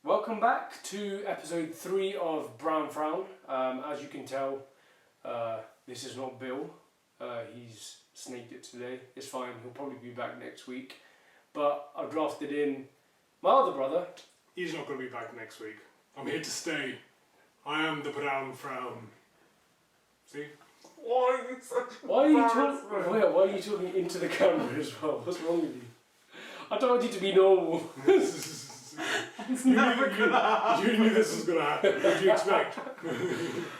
Welcome back to episode 3 of Frown. As you can tell, this is not Bill. He's snaked it today. It's fine, he'll probably be back next week. But I've drafted in my other brother. He's not going to be back next week. I'm here to stay. I am the Frown. See? Why are you such a Why are you talking into the camera as well? What's wrong with you? I told you to be normal. It's never gonna happen. You knew this was going to happen. What did you expect?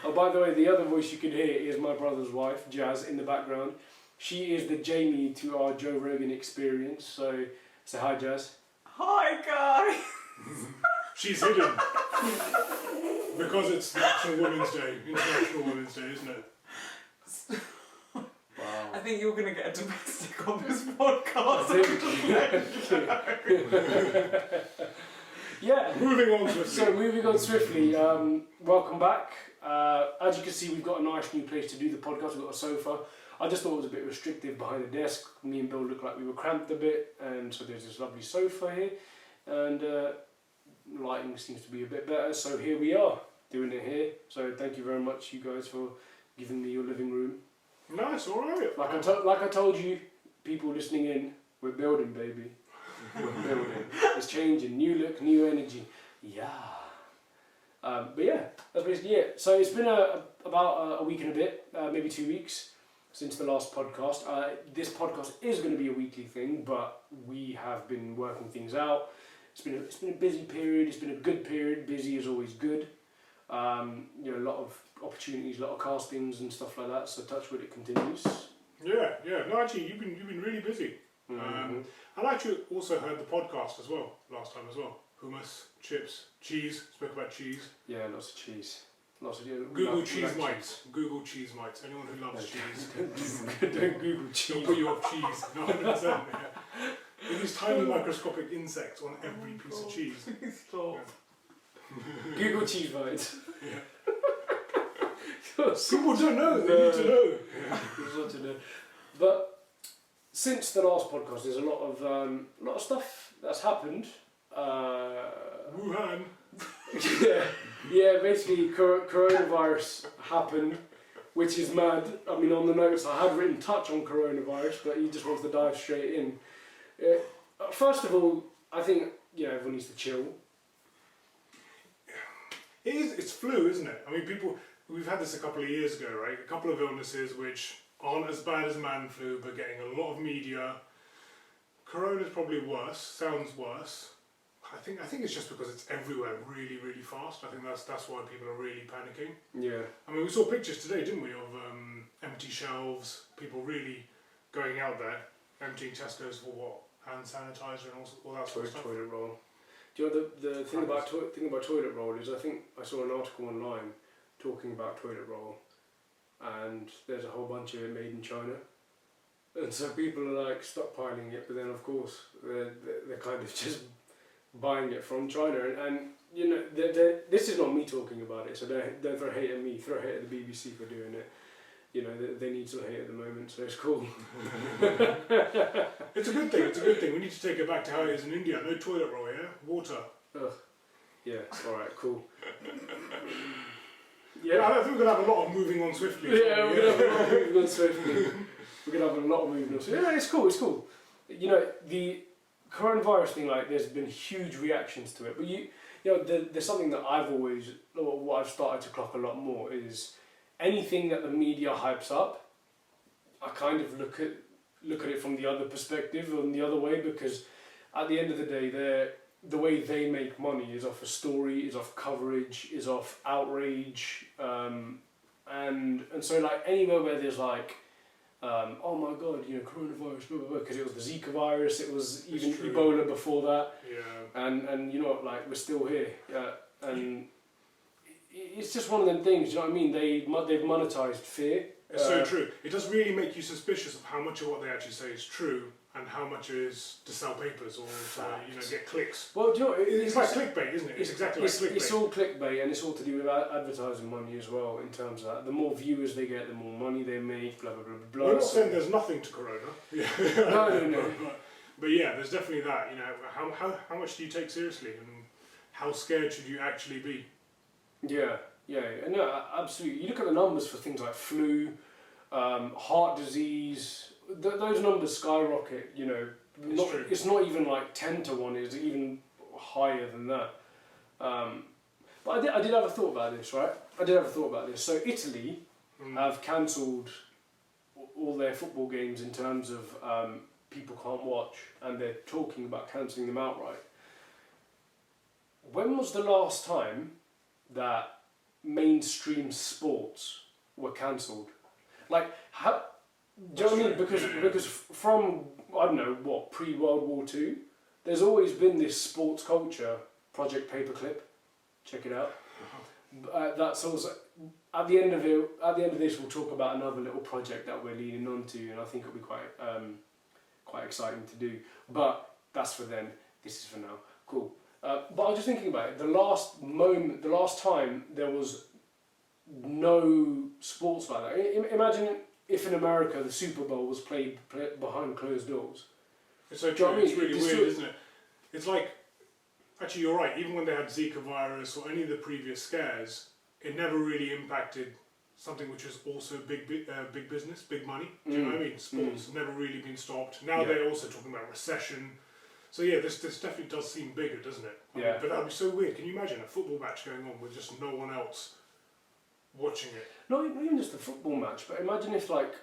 Oh, by the way, the other voice you can hear is my brother's wife, Jazz, in the background. She is the Jamie to our Joe Rogan experience. So, say hi, Jazz. Hi guys. She's hidden. Because it's National Women's Day. International Women's Day, isn't it? Wow. I think you're gonna get a domestic on this podcast. Yeah. Moving on swiftly. So moving on swiftly, welcome back. As you can see, we've got a nice new place to do the podcast. We've got a sofa. I just thought it was a bit restrictive behind the desk. Me and Bill looked like we were cramped a bit, and so there's this lovely sofa here, and lighting seems to be a bit better. So here we are, doing it here. So thank you very much, you guys, for giving me your living room. Nice, alright. Like I told you, people listening in, we're building, baby. We're building. It's changing. New look, new energy. Yeah. But yeah, that's basically it. So it's been about a week and a bit, maybe 2 weeks since the last podcast. This podcast is going to be a weekly thing, but we have been working things out. It's been a busy period. It's been a good period. Busy is always good. A lot of opportunities, a lot of castings and stuff like that. So touch wood, it continues. Yeah. No, actually, you've been really busy. Mm-hmm. I actually also heard the podcast as well last time as well. Hummus, chips, cheese. Spoke about cheese. Yeah, lots of cheese. Google cheese mites. Google cheese mites. Anyone who loves cheese. Don't Google cheese. Don't put you off cheese. No, 100%. Yeah. These tiny microscopic insects on every piece of cheese. Stop. Yeah. Google cheese bites. Yeah. People don't know. They need to know. Yeah. But since the last podcast, there's a lot of stuff that's happened. Wuhan. yeah. Basically, coronavirus happened, which is mad. I mean, on the notes I had written touch on coronavirus, but he just wants to dive straight in. First of all, I think everyone needs to chill. It's flu, isn't it? I mean, we've had this a couple of years ago, right? A couple of illnesses which aren't as bad as man flu, but getting a lot of media. Corona's probably worse, sounds worse. I think it's just because it's everywhere really, really fast. I think that's why people are really panicking. Yeah. I mean, we saw pictures today, didn't we, of empty shelves, people really going out there, emptying Tesco's for what? Hand sanitizer and all that sort of stuff. Toilet roll. Do you know the thing about toilet roll is I think I saw an article online talking about toilet roll, and there's a whole bunch of it made in China, and so people are like stockpiling it, but then of course they're kind of just buying it from China, and this is not me talking about it, so don't throw hate at me, throw hate at the BBC for doing it. They need some hate at the moment, so it's cool. It's a good thing. We need to take it back to how it is in India. No toilet roll, yeah? Water. Ugh. Yeah, alright, cool. Yeah, I think we're going to have a lot of moving on swiftly. Yeah, we're going to have a lot of moving on swiftly. Yeah, it's cool. The coronavirus thing, there's been huge reactions to it, but there's something that what I've started to clock a lot more is anything that the media hypes up, I kind of look at it from the other perspective, on the other way, because at the end of the day, the way they make money is off a story, is off coverage, is off outrage, and so anywhere where there's oh my god, coronavirus, blah blah blah, because it was the Zika virus, it was even Ebola before that, and we're still here, and it's just one of them things. You know what I mean? They've monetized fear. It's so true. It does really make you suspicious of how much of what they actually say is true and how much is to sell papers or to get clicks. Well, do you know, it's like clickbait, isn't it? It's exactly like clickbait. It's all clickbait, and it's all to do with advertising money as well. In terms of that, the more viewers they get, the more money they make. Blah blah blah blah. We're not saying there's nothing to Corona. No. But yeah, there's definitely that. How much do you take seriously? And how scared should you actually be? Yeah, no, absolutely. You look at the numbers for things like flu, heart disease. Those numbers skyrocket. You know, True. it's not even like 10 to 1. It's even higher than that. But I did have a thought about this, right? So Italy have cancelled all their football games in terms of people can't watch, and they're talking about cancelling them outright. When was the last time that mainstream sports were cancelled? Like, how? Do you know what I mean? Because from, I don't know, what, pre-World War II, there's always been this sports culture. Project Paperclip, check it out. That's also at the end of it. At the end of this, we'll talk about another little project that we're leaning onto, and I think it'll be quite exciting to do. But that's for then. This is for now. Cool. But I was just thinking about it. The last time there was no sports like that. Imagine if in America the Super Bowl was played behind closed doors. It's so Do you true. know what I It's mean? really weird, isn't it? It's like, actually, you're right. Even when they had Zika virus or any of the previous scares, it never really impacted something which is also big business, big money. Do you know what I mean? Sports have never really been stopped. Now they're also talking about recession. So yeah, this definitely does seem bigger, doesn't it? I mean, but that would be so weird. Can you imagine a football match going on with just no one else watching it? Not even just a football match, but imagine if, like,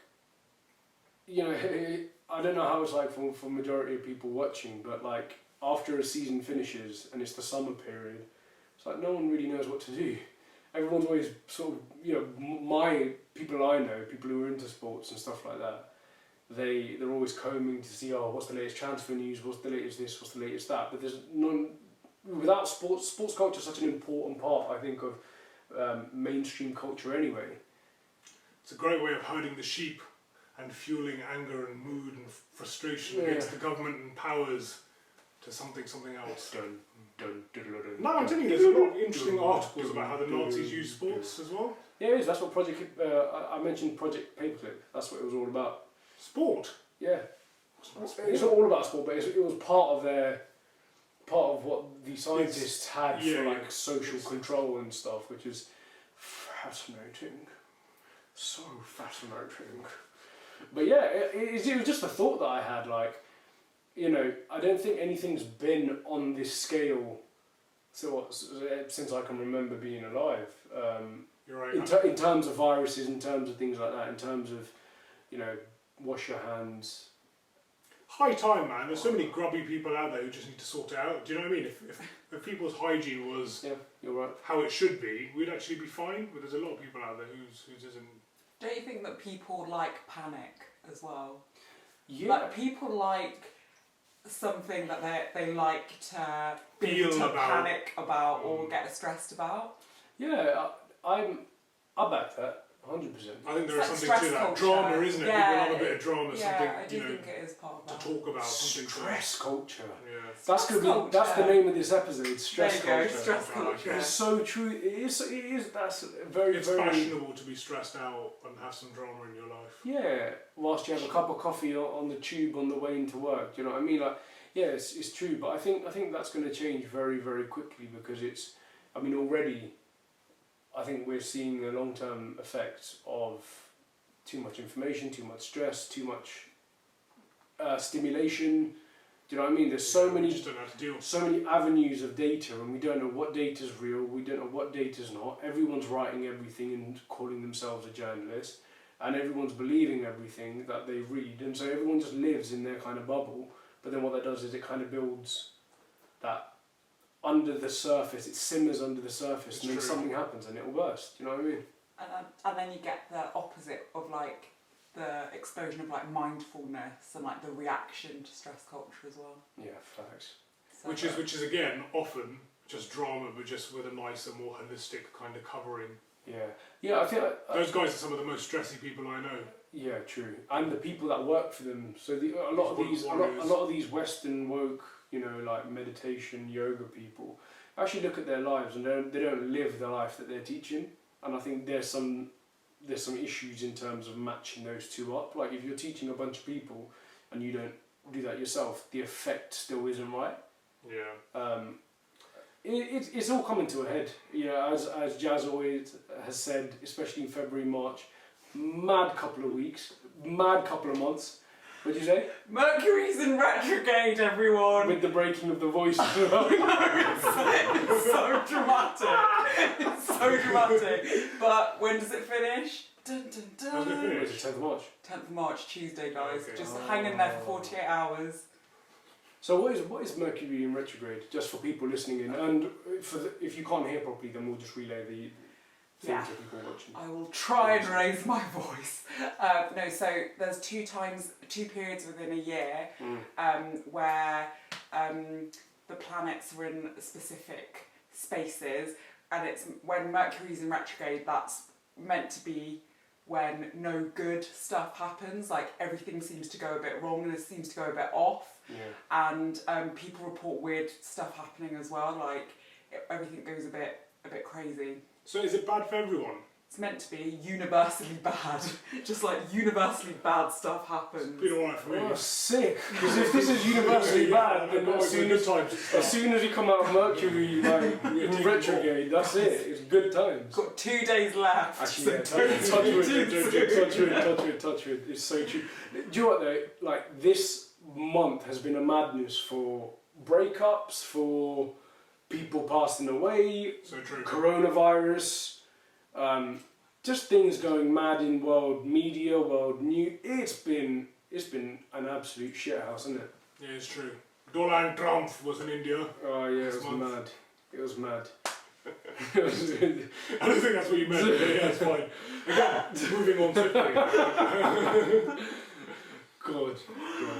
you know, I don't know how it's like for majority of people watching, but like after a season finishes and it's the summer period, it's like no one really knows what to do. Everyone's always sort of, you know, my people I know, people who are into sports and stuff like that, they're always combing to see, oh, what's the latest transfer news, what's the latest this, what's the latest that. But there's none, without sports culture is such an important part, I think, of mainstream culture anyway. It's a great way of herding the sheep and fueling anger and mood and frustration against the government and powers to something else. No, I'm telling you, there's a lot of interesting articles about how the Nazis use sports as well. Yeah, it is. That's what I mentioned Project Paperclip. That's what it was all about. Sport? Yeah. It's not all about sport, but it was part of what the scientists had for like social control and stuff, which is fascinating. So fascinating. But yeah, it was just a thought that I had, like, you know, I don't think anything's been on this scale since I can remember being alive. You're right. In terms of viruses, in terms of things like that, in terms of, you know, wash your hands. High time, man. There's so many grubby people out there who just need to sort it out. Do you know what I mean? If people's hygiene was you're right. how it should be, we'd actually be fine. But there's a lot of people out there whose isn't. Don't you think that people like panic as well? Yeah. Like, people like something that they like to panic about or get stressed about. Yeah, I back that 100%. I think there is like something to that. culture. Drama, isn't it? Yeah, People love a bit of drama, something, I do think it is part of that. to talk about. Something Stress culture. Yeah. That's the name of this episode. Stress there you culture. go, stress culture. It's so true. It is. That's very. It's very fashionable to be stressed out and have some drama in your life. Yeah, whilst you have a cup of coffee on the tube on the way into work. Do you know what I mean? Like, yeah, it's true. But I think that's going to change very, very quickly because it's. I mean, already. I think we're seeing the long-term effects of too much information, too much stress, too much stimulation. Do you know what I mean? There's so many avenues of data, and we don't know what data is real. We don't know what data is not. Everyone's writing everything and calling themselves a journalist, and everyone's believing everything that they read, and so everyone just lives in their kind of bubble. But then what that does is it kind of builds that. Under the surface, it simmers under the surface, and then something happens and it'll burst. You know what I mean? And then you get the opposite of like the explosion of like mindfulness and like the reaction to stress culture as well. Yeah, facts. So Which is again often just drama, but just with a nicer, more holistic kind of covering. Yeah. I think those guys are some of the most stressy people I know. Yeah, true. And the people that work for them. So a lot of these Western woke, you know, like meditation, yoga people, actually look at their lives and they don't live the life that they're teaching. And I think there's some issues in terms of matching those two up. Like if you're teaching a bunch of people and you don't do that yourself, the effect still isn't right. Yeah. it's all coming to a head. Yeah, as Jazz always has said, especially in February, March, mad couple of weeks, mad couple of months. What'd you say? Mercury's in retrograde, everyone. With the breaking of the voice. It's so dramatic. It's so dramatic. But when does it finish? Dun, dun, dun. How's it finish? It's 10th of March. 10th of March, Tuesday, guys. Okay. Just hang in there for 48 hours. So what is Mercury in retrograde? Just for people listening in, and if you can't hear properly, then we'll just relay the things to people watching. I will try and raise my voice. No, so there's two periods within a year where the planets are in specific spaces, and it's when Mercury's in retrograde, that's meant to be when no good stuff happens, like everything seems to go a bit wrong and it seems to go a bit off. Yeah. And people report weird stuff happening as well, like everything goes a bit crazy. So is it bad for everyone? It's meant to be universally bad. Just like universally bad stuff happens. It's been alright for me. Oh, sick! Because if this is universally bad, then as soon as you come out of Mercury like, in retrograde, that's it. It's good times. Got 2 days left. Actually, yeah, so don't touch wood. It's so true. Do you know what though? Like this month has been a madness for breakups, for people passing away, So true. coronavirus, just things going mad in world media, world news. It's been an absolute shithouse, isn't it? Yeah, it's true. Donald Trump was in India. Oh yeah, it This was month. mad. It was mad. I don't think that's what you meant, but yeah, it's fine. Again, moving on swiftly. God.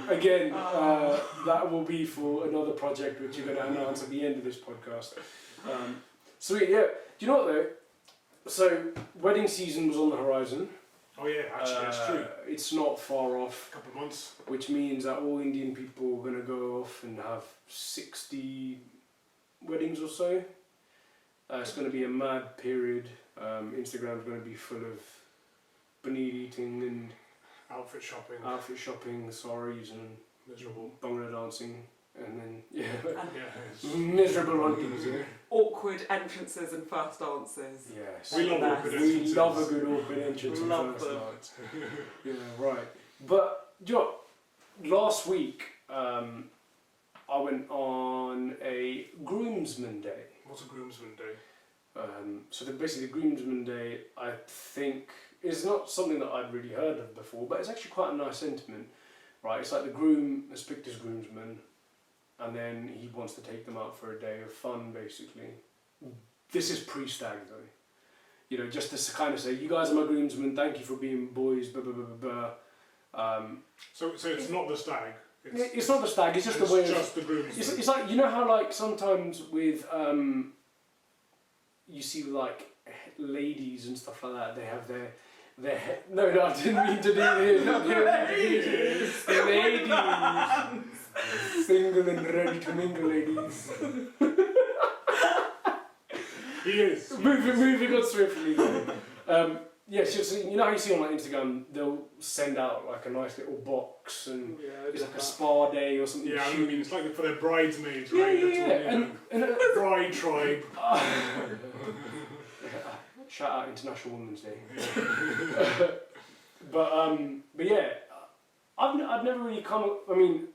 Again, that will be for another project which you're going to announce at the end of this podcast. Sweet, yeah. Do you know what though? So, wedding season was on the horizon. Oh yeah, actually, that's true. It's not far off, A couple of months. which means that all Indian people are going to go off and have 60 weddings or so. It's going to be a mad period. Instagram's going to be full of paneer eating and Outfit shopping, saris and miserable. Bhangra dancing, and then Yeah, it's- miserable huntings. Yeah. Awkward entrances and first dances. Yes. we love Nice. awkward We entrances. love a good awkward entrance and Love first them. night. Yeah, right. But do you know what? Last week, I went on a Groomsmen Day. What's a groomsman day? So basically, the Groomsmen Day, I think, is not something that I'd really heard of before, but it's actually quite a nice sentiment, right? It's like the groom has picked his groomsmen, and then he wants to take them out for a day of fun, basically. This is pre-stag, though. You know, just to kind of say, you guys are my groomsmen, thank you for being boys, blah, blah, blah, blah, blah. So it's not the stag. It's not the stag, it's just the way just the groomsman. It's like, you know how like sometimes with you see like ladies and stuff like that, they have their no, I didn't mean to do it. Not ladies, single and ready to mingle, ladies. He is. Moving on swiftly. Yeah, so you know how you see on like Instagram, they'll send out like a nice little box and it's like a spa day or something. Yeah, I cute. mean, it's like for their bridesmaids, Yeah, right? yeah, That's yeah. what, you know, bride tribe. Shout out International Women's Day. But yeah, I've never really come up. I mean,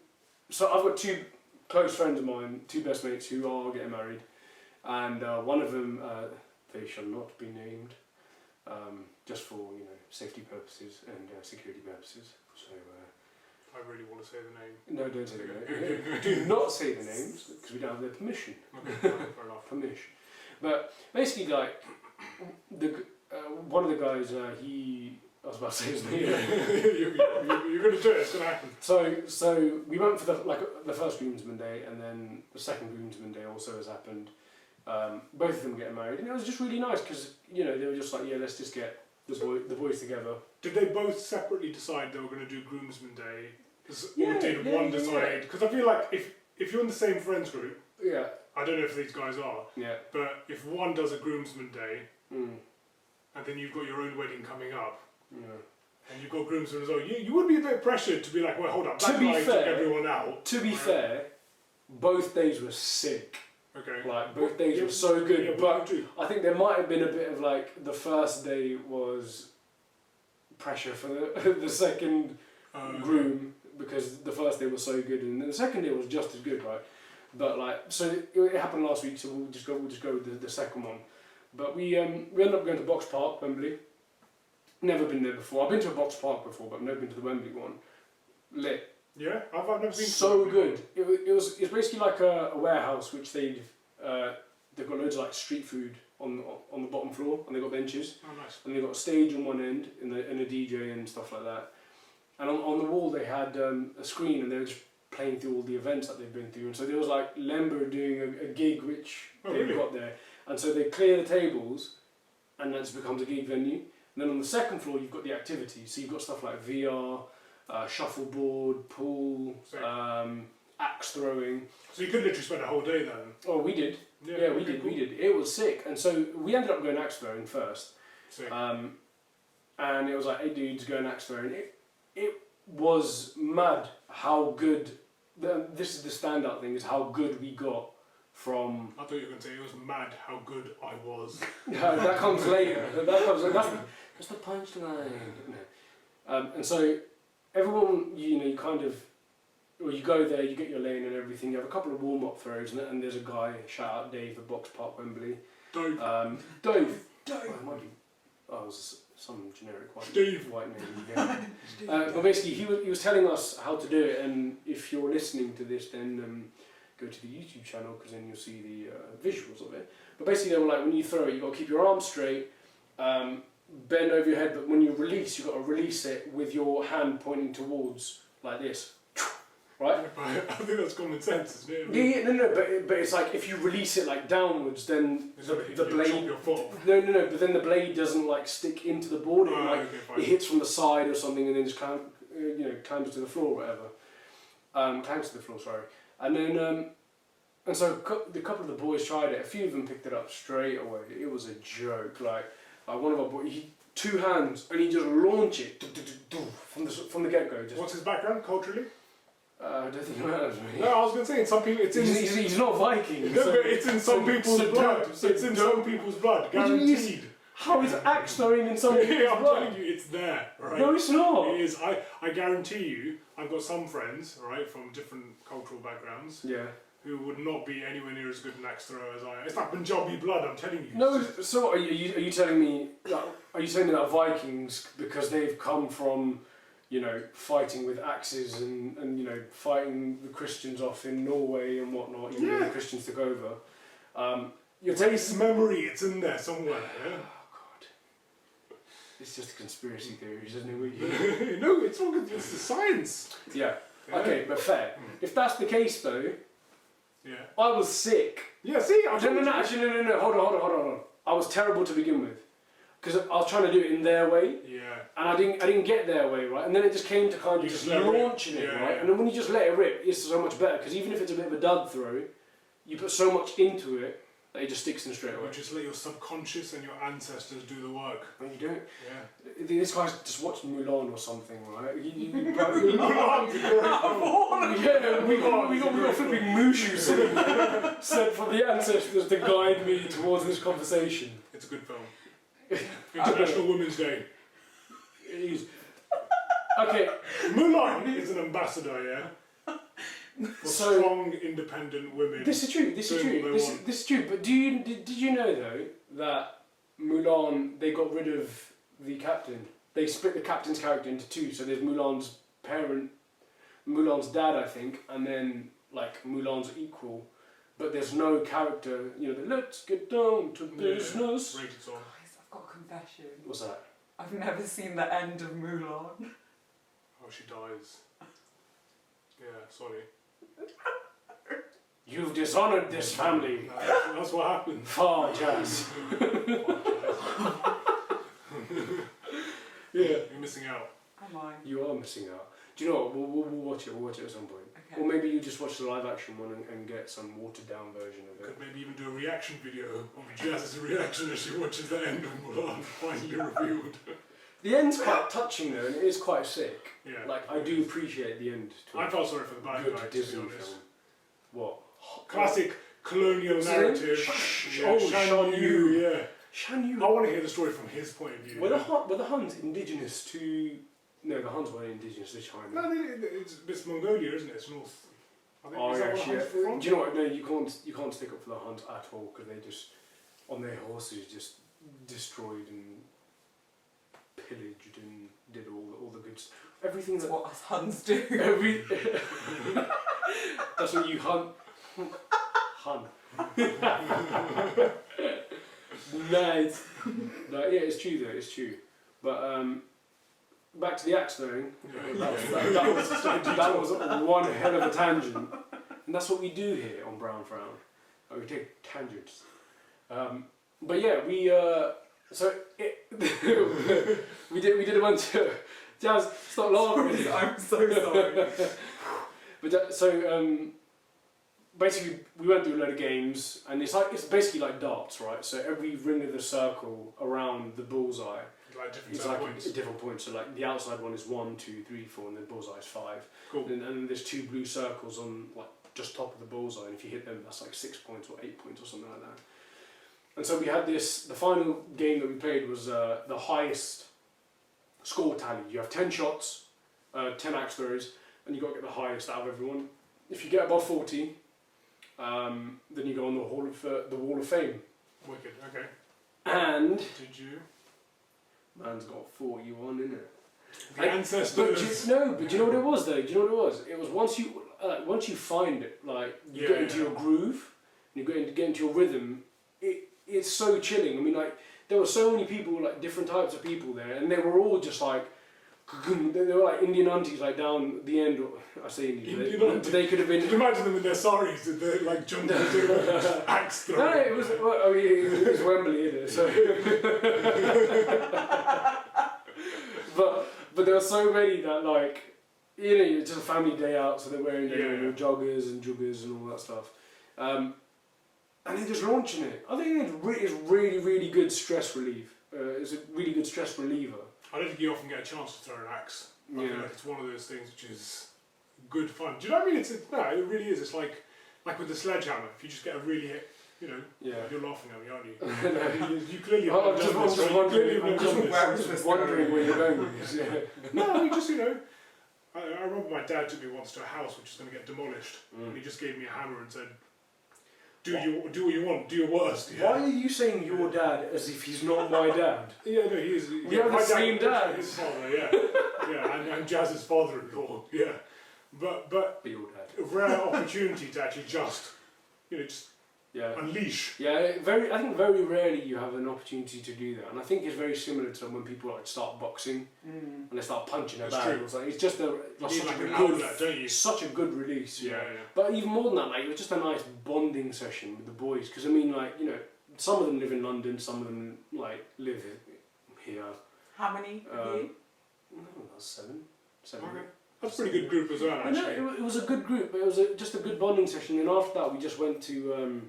so I've got two close friends of mine, two best mates who are getting married, and one of them, they shall not be named, just for safety purposes and security purposes. So. I really want to say the name. No, don't say the name. Do not say the names because we don't have their permission. Okay, fair enough. Permission. But basically, like one of the guys, I was about to say his name. You're going to do it. It's going to happen. So we went for the first Groomsmen Day, and then the second Groomsmen Day also has happened. Both of them getting married, and it was just really nice because they were just like, yeah, let's just get the boys together. Did they both separately decide they were going to do Groomsmen Day? Yeah, or did yeah, one yeah, decide? Because I feel like if you're in the same friends group, Yeah. I don't know if these guys are, Yeah. but if one does a Groomsmen Day, Mm. and then you've got your own wedding coming up, Yeah. and you've got groomsmen as well, you would be a bit pressured to be like, well, hold up, that To be guy took fair- everyone out. To be Right. fair, both days were sick. Okay. Like both days were so good, Yeah, but too. I think there might have been a bit of like the first day was pressure for the second groom because the first day was so good and the second day was just as good, right? But like, so it happened last week, so we'll just go with the second one. But we ended up going to Box Park, Wembley. Never been there before. I've been to a Box Park before, but never been to the Wembley one. Lit. Yeah, I've never been. So good. It's basically like a warehouse which they've got loads of like street food on the bottom floor, and they've got benches. Oh, nice. And they've got a stage on one end and a DJ and stuff like that. And on the wall they had a screen, and they were just playing through all the events that they've been through. And so there was like Lember doing a gig which they've got there. And so they clear the tables, and that just becomes a gig venue. And then on the second floor you've got the activities. So you've got stuff like VR, shuffleboard, pool, axe throwing. So you could literally spend a whole day then. Oh, we did. Yeah, we did. It was sick. And so we ended up going axe throwing first. Sick. And it was like 8 dudes going axe throwing. It was mad how good. This is the standout thing: is how good we got from. I thought you were going to say it was mad how good I was. That comes later. That's the punchline. And so everyone, you kind of, well, you go there, you get your lane and everything. You have a couple of warm-up throws, and there's a guy. Shout out Dave at Box Park, Wembley. Dave. Dave. Oh, it might be. Oh, it was some generic white name. Yeah. But basically, he was telling us how to do it, and if you're listening to this, then go to the YouTube channel because then you'll see the visuals of it. But basically, they were like, when you throw it, you've got to keep your arms straight, bend over your head, but when you release, you've got to release it with your hand pointing towards like this. Right? I think that's common sense, isn't it? Yeah, no, but it's like if you release it like downwards, then the blade. Your foot. No, but then the blade doesn't like stick into the board. It hits from the side or something, and then just climbs to the floor, or whatever. Climbs to the floor, sorry. And then and so the couple of the boys tried it. A few of them picked it up straight away. It was a joke. Like one of our boys, two hands, and he just launch it from the get go. What's his background culturally? I don't think it matters, really. No, I was going to say, in some people, it's in... He's not Viking. No, but it's in some people's blood. It's in some people's blood, guaranteed. How is axe throwing in some people's I'm blood? telling you, it's there, right? No, it's not. It is. I guarantee you, I've got some friends, right, from different cultural backgrounds, who would not be anywhere near as good an axe thrower as I am. It's like Punjabi blood, I'm telling you. No, so are you telling me... Are you saying that Vikings, because they've come from... fighting with axes and fighting the Christians off in Norway and whatnot, even though the Christians took over. It's memory, it's in there somewhere, yeah? Oh, God. It's just conspiracy theories, isn't it? No, it's all good, it's the science. Yeah. Okay, but fair. If that's the case, though, I was sick. Yeah, see? No, hold on. I was terrible to begin with. Because I was trying to do it in their way, and I didn't get their way, right? And then it just came to kind of just launching it, right? And then when you just let it rip, it's so much better. Because even if it's a bit of a dud throw, you put so much into it that it just sticks in straight away. You just let your subconscious and your ancestors do the work. And you don't. Yeah. This guy's just watched Mulan or something, right? We got flipping Mushu sent for the ancestors to guide me towards this conversation. It's a good film. International Women's Day. Okay. Mulan is an ambassador, yeah? For strong, independent women. This is true. This is true. But did you know though that Mulan, they got rid of the captain? They split the captain's character into two. So there's Mulan's parent, Mulan's dad, I think, and then like Mulan's equal. But there's no character. The let's get down to business. Rated song. I've got a confession. What's that? I've never seen the end of Mulan. Oh, she dies. Yeah, sorry. You've dishonoured this family. That's what happened. Far jazz. You're missing out. Am I? You are missing out. Do you know what? We'll watch it. We'll watch it at some point. Okay. Or maybe you just watch the live action one and get some watered down version of it. Could maybe even do a reaction video of Jazz's reaction as she watches the end of Mulan finally revealed. The end's quite touching though, and it is quite sick. Yeah. Like I do appreciate the end. I felt sorry for the bad guy, to be Disney honest. film. What? Classic colonial narrative. Oh, Shan Yu, yeah. Shan Yu. I want to hear the story from his point of view. Were the Huns indigenous to... No, the Huns weren't indigenous to China. No, it's Mongolia, isn't it? It's north. I think, Oh, is that yeah, where actually, Huns are from? do you know what? No, you can't stick up for the Huns at all because they just, on their horses, just destroyed and pillaged and did all the good stuff. Everything That's that... what us Huns do. That's what you hunt. Nice. No, yeah, it's true though. It's true. But back to the axe throwing. That was one hell of a tangent, and that's what we do here on Brown Frown. We take tangents. But yeah, we did a bunch of Jazz. Stop laughing. I'm so sorry. But basically, we went through a load of games, and it's basically like darts, right? So every ring of the circle around the bullseye Like different is like points. a different point. So like the outside one is 1, 2, 3, 4, and the bullseye is 5. Cool. And then there's 2 blue circles on like just top of the bullseye, and if you hit them, that's like 6 points or 8 points or something like that. And so we had this. The final game that we played was the highest score tally. You have 10 shots, 10 axe throws, and you got to get the highest out of everyone. If you get above 40. Then you go on the Wall of Fame. Wicked, okay. And Did you? man's got 41 in it. The ancestors. But you know what it was though? Do you know what it was? It was once you find it, like you get into your groove, and you get into your rhythm. It's so chilling. I mean, like there were so many people, like different types of people there, and they were all just like. They were like Indian aunties, like down the end. I say Indian, but they could have been. Can you imagine them in their saris? Did they like jump into axe throwing? No, it was. Well, I mean, it was Wembley, isn't it? So. but there were so many that like, it's just a family day out, so they're wearing joggers and juggers and all that stuff, and they're just launching it. I think it's really, really good stress relief. It's a really good stress reliever. I don't think you often get a chance to throw an axe. I Yeah. feel like it's one of those things which is good fun. Do you know what I mean? No, it really is. It's like with the sledgehammer. If you just get a really hit, Yeah. You're laughing at me, aren't you? you clearly have I'm just wondering where you're going with this. Yeah. No, I mean, just, I remember my dad took me once to a house which was going to get demolished, and he just gave me a hammer and said, do what you want, do your worst. Yeah. Why are you saying your dad as if he's not my dad? Yeah, no, he is. We have the same dad. His father, yeah. Yeah, and Jazz's father-in-law, yeah. But Your dad. a rare opportunity to actually just Yeah. unleash. Yeah, I think very rarely you have an opportunity to do that, and I think it's very similar to when people like start boxing and they start punching a It's bag. true. It's like it's just An outlet, don't you? such a good release. Yeah. But even more than that, like it was just a nice bonding session with the boys. Because I mean, like some of them live in London, some of them like live here. How many of you? No, that's 7. Okay. That's a pretty good group as well, But actually. no, it was a good group. But it was just a good bonding session. And after that, we just went to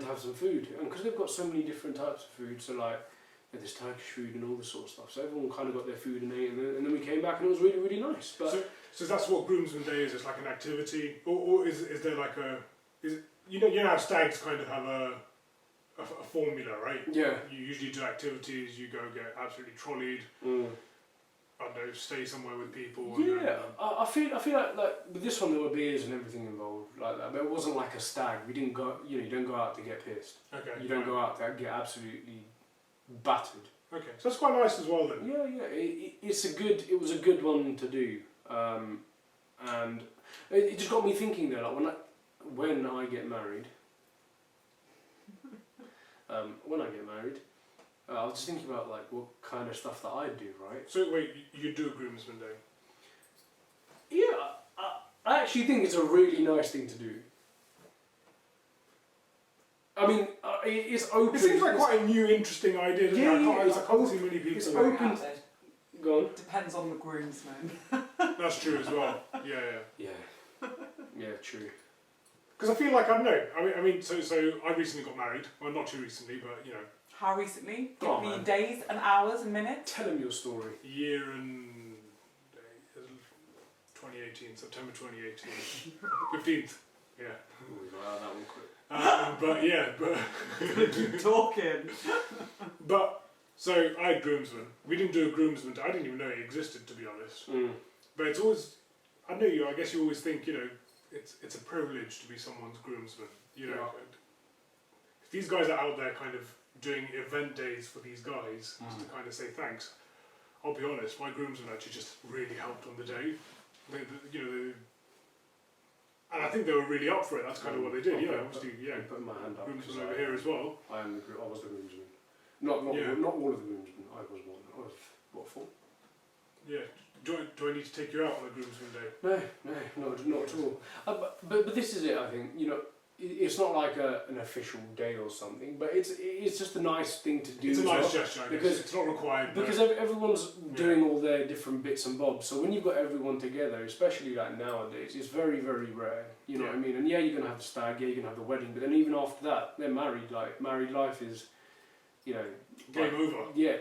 have some food, and because they've got so many different types of food, so like there's Turkish food and all this sort of stuff. So everyone kind of got their food and ate, and then we came back and it was really, really nice. But So that's what Groomsmen Day is. It's like an activity, or is there like how stags kind of have a formula, right? yeah. You usually do activities. You go get absolutely trolleyed. I don't know, stay somewhere with people. And Yeah, I feel like with this one there were beers and everything involved like that, but it wasn't like a stag. We didn't go, you don't go out to get pissed. Okay. You don't go out to get absolutely battered. Okay, so that's quite nice as well then. Yeah. It was a good one to do, and it just got me thinking though, like when I get married. I was just thinking about like what kind of stuff that I'd do, right? So wait, you do a Groomsmen Day? Yeah, I actually think it's a really nice thing to do. I mean, it's open. It seems like quite a new, interesting idea. Yeah, I can't see many people. it's do it. open. Go on. Depends on the groomsmen. That's true as well. Yeah. Yeah, true. Because I feel like I don't know. I mean, so I recently got married. Well, not too recently, but How recently? Go Give on, me man. days and hours and minutes. Tell him your story. year and 2018, September 2018, 15th. Yeah. Ooh, we got out of that one quick. But yeah, Keep talking. but so I had groomsmen. We didn't do a groomsmen. I didn't even know it existed, to be honest. But it's always, I know you. I guess you always think, it's a privilege to be someone's groomsman. If these guys are out there kind of doing event days for these guys to kind of say thanks. I'll be honest, my groomsmen actually just really helped on the day. And I think they were really up for it. That's kind of what they did. Obviously, Putting my hand up. Groomsmen over here as well. I was the groomsman. Not all of the groomsmen. I was one. I was what for? Yeah. Do I need to take you out on a groomsmen day? No, not at all. But this is it. I think it's not like an official day or something, but it's just a nice thing to do. It's a nice gesture, I guess. Because it's not required. Because everyone's doing all their different bits and bobs. So when you've got everyone together, especially like nowadays, it's very, very rare. You know what I mean? And you're gonna have the stag, you're gonna have the wedding, but then even after that, they're married. Like married life is, game over. Yeah.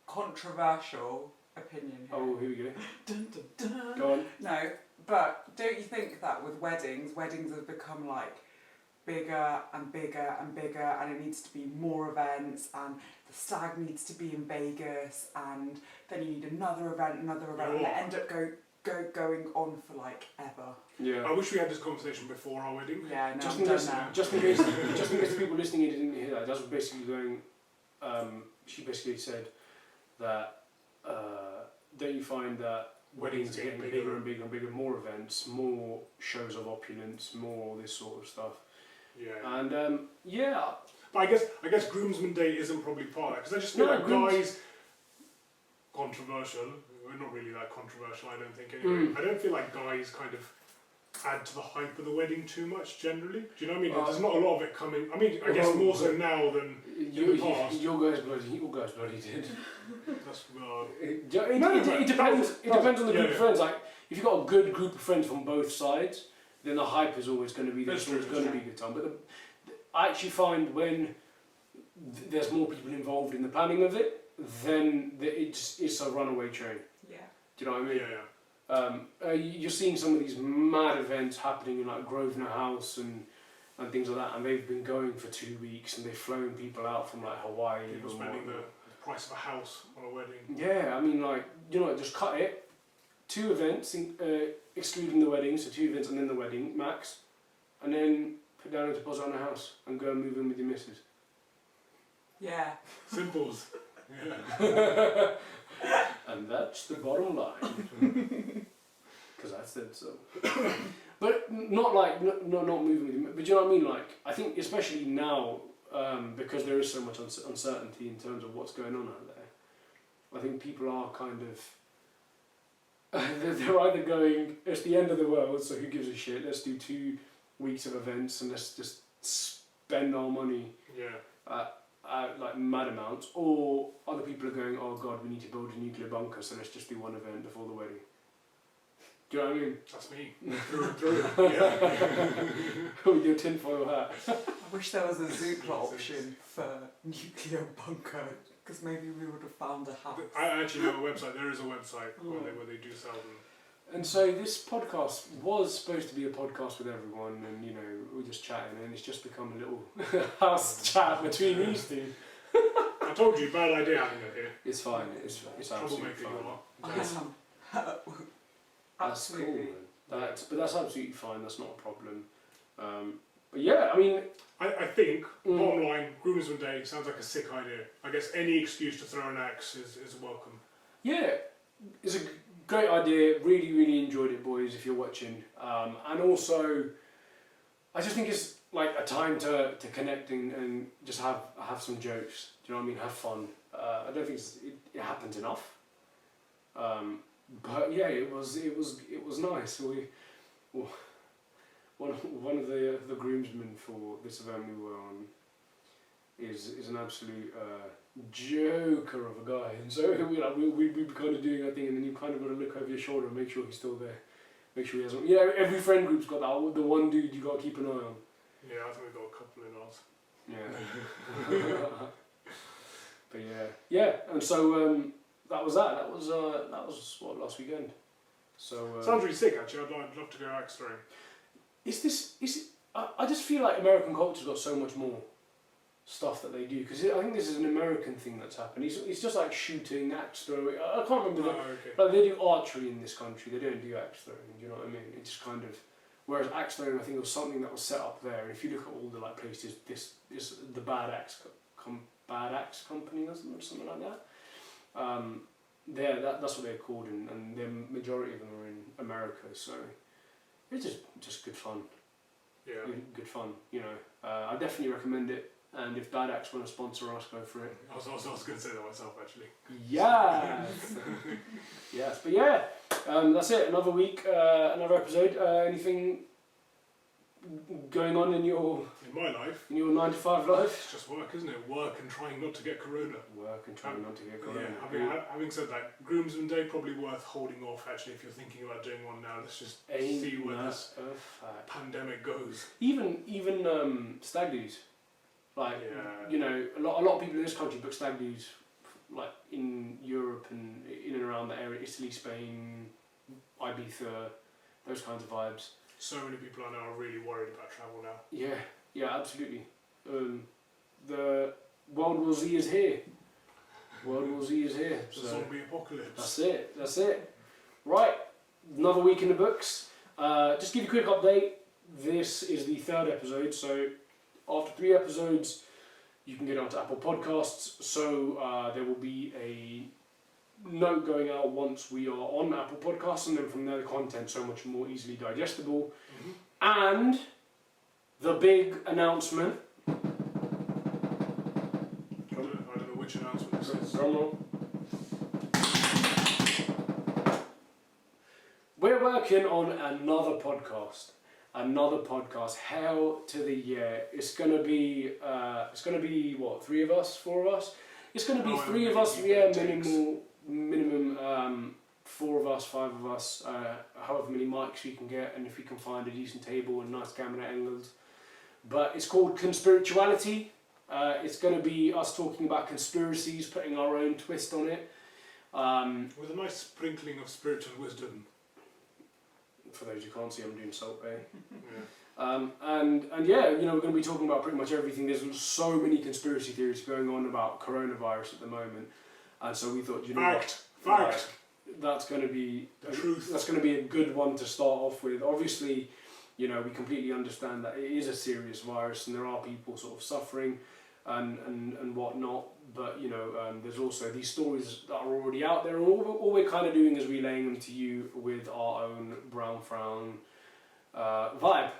Controversial opinion here. Oh, here we go. Dun, dun, dun. Go on. No, but don't you think that with weddings have become like bigger and bigger and bigger, and it needs to be more events, and the stag needs to be in Vegas, and then you need another event, and they end up going on for like ever. Yeah. I wish we had this conversation before our wedding. Yeah, no, just I'm in case the people listening didn't hear that, that's basically going. She basically said that don't you find that weddings are getting bigger and bigger and bigger, more events, more shows of opulence, more this sort of stuff. Yeah. And But I guess groomsmen day isn't probably part of it, because I just feel like guys. Controversial. We're not really that controversial, I don't think. Anyway, I don't feel like guys kind of add to the hype of the wedding too much generally. Do you know what I mean? There's not a lot of it coming. I mean, I guess more so now than in the past. Your guys bloody did. That's It depends. It depends on the group of friends. Like if you've got a good group of friends from both sides, then the hype is always going to be there. It's always going to be a good time. But I actually find when there's more people involved in the planning of it, then it's a runaway train. Yeah. Do you know what I mean? Yeah. You're seeing some of these mad events happening in like Grosvenor House and things like that, and they've been going for 2 weeks, and they've flown people out from like Hawaii. People spending the price of a house on a wedding. Yeah, I mean, like, just cut it. 2 events, excluding the wedding, so 2 events and then the wedding, max, and then put down a deposit on a house and go and move in with your missus. Yeah. Simples. Yeah. And that's the bottom line. Because I said so. But not like, not moving with you, but do you know what I mean? Like, I think especially now, because there is so much uncertainty in terms of what's going on out there, I think people are kind of, they're either going, it's the end of the world, so who gives a shit, let's do 2 weeks of events and let's just spend our money. Yeah. Like mad amounts, or other people are going, oh god, we need to build a nuclear bunker, so let's just do 1 event before the wedding. Do you know what I mean? That's me. Through. Yeah. With your tinfoil hat. I wish there was a Zoopla option for nuclear bunker, because maybe we would have found a house. I actually know a website. There is a website where they do sell them. And so this podcast was supposed to be a podcast with everyone, and we're just chatting, and it's just become a little house chat between these two. I told you, bad idea having it here. It's fine. It's absolutely fine. That's cool, man. But that's absolutely fine. That's not a problem. But yeah, I mean, I think bottom line, groomsmen day sounds like a sick idea. I guess any excuse to throw an axe is welcome. Yeah, it's a great idea. Really, really enjoyed it, boys. If you're watching, and also, I just think it's like a time to connect and just have some jokes. Do you know what I mean? Have fun. I don't think it happens enough. But yeah, it was nice. One of the groomsmen for this event we were on is an absolute joker of a guy, and so we be kind of doing our thing, and then you kind of got to look over your shoulder and make sure he's still there, make sure he hasn't. Every friend group's got that. The one dude you got to keep an eye on. Yeah, I think we've got a couple in ours. Yeah. But yeah, and so that was that. That was what, last weekend. So sounds really sick. Actually, I'd love to go axe throwing. Is I just feel like American culture's got so much more stuff that they do, because I think this is an American thing that's happened. It's just like shooting, axe throwing. I can't remember. Like they do archery in this country. They don't do axe throwing. Do you know what I mean? It's just kind of. Whereas axe throwing, I think, was something that was set up there. And if you look at all the like places, this is the Bad Axe Company or something like that. That's what they're called, and the majority of them are in America. So it's just good fun. Yeah. Good fun. You know, I definitely recommend it. And if Bad Axe want to sponsor us, go for it. I was going to say that myself, actually. Yes! Yes, but yeah, that's it. Another week, another episode. Anything going on in your... In my life? In your 9 to 5 life? It's just work, isn't it? Work and trying not to get corona. Work and trying not to get corona. Yeah, having said that, Groomsmen Day probably worth holding off, actually, if you're thinking about doing one now. Let's just see where this pandemic goes. Even stag do's. Like, you know, a lot of people in this country book stag do's, like in Europe and in and around the area, Italy, Spain, Ibiza, those kinds of vibes. So many people I know are really worried about travel now. Yeah, absolutely. The World War Z is here. World War Z is here. The zombie apocalypse. That's it. Right, another week in the books. Just give you a quick update. This is the 3rd episode, so after 3 episodes, you can get onto Apple Podcasts. So there will be a note going out once we are on Apple Podcasts, and then from there the content so much more easily digestible. Mm-hmm. And the big announcement. I don't know which announcement this is. We're working on another podcast. Hell to the yeah. It's gonna be what, 3 of us, 4 of us? It's gonna be 3 of us, yeah, minimum 4 of us, 5 of us, however many mics we can get, and if we can find a decent table and nice camera angles. But it's called Conspirituality. It's gonna be us talking about conspiracies, putting our own twist on it. With a nice sprinkling of spiritual wisdom. For those who can't see, I'm doing Salt Bay. Yeah. And yeah, you know, we're going to be talking about pretty much everything. There's so many conspiracy theories going on about coronavirus at the moment, and so we thought, you know, fact. That's going to be the truth. That's going to be a good one to start off with. Obviously, you know, we completely understand that it is a serious virus, and there are people sort of suffering and whatnot. But you know, there's also these stories that are already out there. All we're kind of doing is relaying them to you with our own Brown Frown vibe,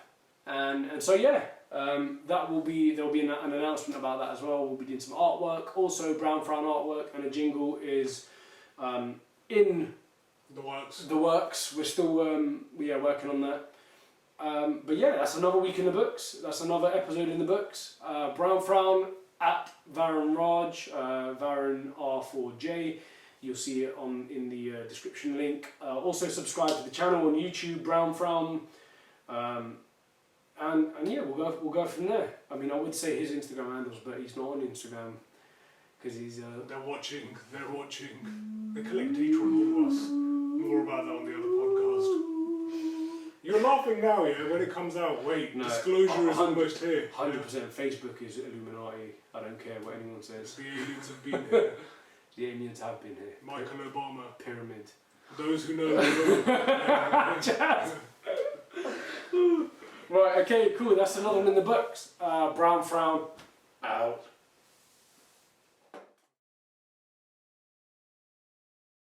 and so yeah, there'll be an announcement about that as well. We'll be doing some artwork, also Brown Frown artwork, and a jingle is in the works. We're still working on that. But yeah, that's another week in the books. That's another episode in the books. Brown Frown at VARUN RAJ, VARUN R4J. You'll see it in the description link. Also subscribe to the channel on YouTube, Brown Frown. And yeah, we'll go from there. I mean, I would say his Instagram handles, but he's not on Instagram because he's. They're watching. They collect data on all of us. More about that on the other podcast. You're laughing now, yeah? When it comes out, wait. No, disclosure is almost here. 100%. Facebook is Illuminati. I don't care what anyone says. The aliens have been here. The aliens have been here. Michael Obama. Pyramid. Those who know, know. Right, okay, cool. That's another one in the books. Brown Frown.